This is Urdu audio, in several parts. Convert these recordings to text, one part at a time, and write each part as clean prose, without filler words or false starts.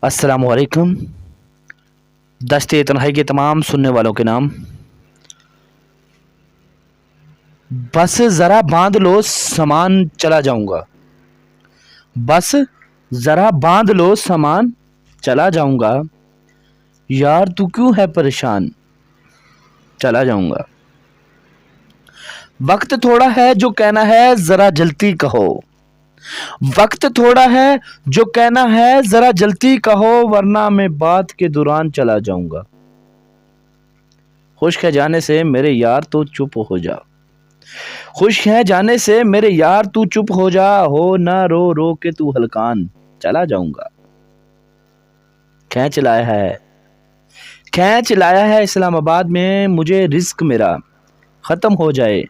السلام علیکم۔ دشت تنہائی کے تمام سننے والوں کے نام، بس ذرا باندھ لو سامان چلا جاؤں گا، بس ذرا باندھ لو سامان چلا جاؤں گا، یار تو کیوں ہے پریشان چلا جاؤں گا۔ وقت تھوڑا ہے جو کہنا ہے ذرا جلدی کہو، وقت تھوڑا ہے جو کہنا ہے ذرا جلدی کہو، ورنہ میں بات کے دوران چلا جاؤں گا۔ خشک ہے جانے سے میرے یار تو چپ ہو جا، خشک ہے جانے سے میرے یار تو چپ ہو جا، ہو نہ رو رو کے تو ہلکان چلا جاؤں گا۔ کھینچ لایا ہے اسلام آباد میں مجھے رزق میرا، ختم ہو جائے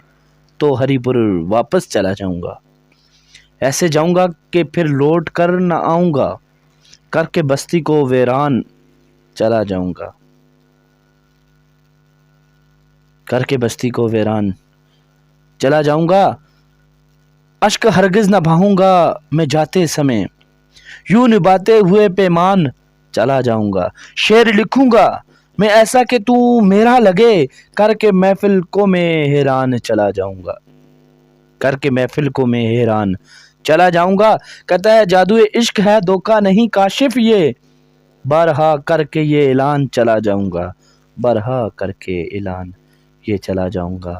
تو ہری پور واپس چلا جاؤں گا۔ ایسے جاؤں گا کہ پھر لوٹ کر نہ آؤں گا، کر کے بستی کو ویران چلا جاؤں گا، کر کے بستی کو ویران چلا جاؤں گا۔ اشک ہرگز نہ بہاؤں گا میں جاتے سمے، یوں نبھاتے ہوئے پیمان چلا جاؤں گا۔ شعر لکھوں گا میں ایسا کہ تو میرا لگے، کر کے محفل کو میں حیران چلا جاؤں گا، کر کے محفل کو میں حیران چلا جاؤں گا۔ کہتا ہے جادو عشق ہے دھوکہ نہیں کاشف یہ، بارہا کر کے یہ اعلان چلا جاؤں گا، بارہا کر کے اعلان یہ چلا جاؤں گا۔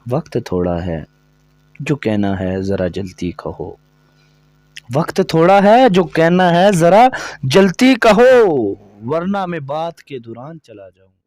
وقت تھوڑا ہے جو کہنا ہے ذرا جلدی کہو، وقت تھوڑا ہے جو کہنا ہے ذرا جلدی کہو، ورنہ میں بات کے دوران چلا جاؤں گا۔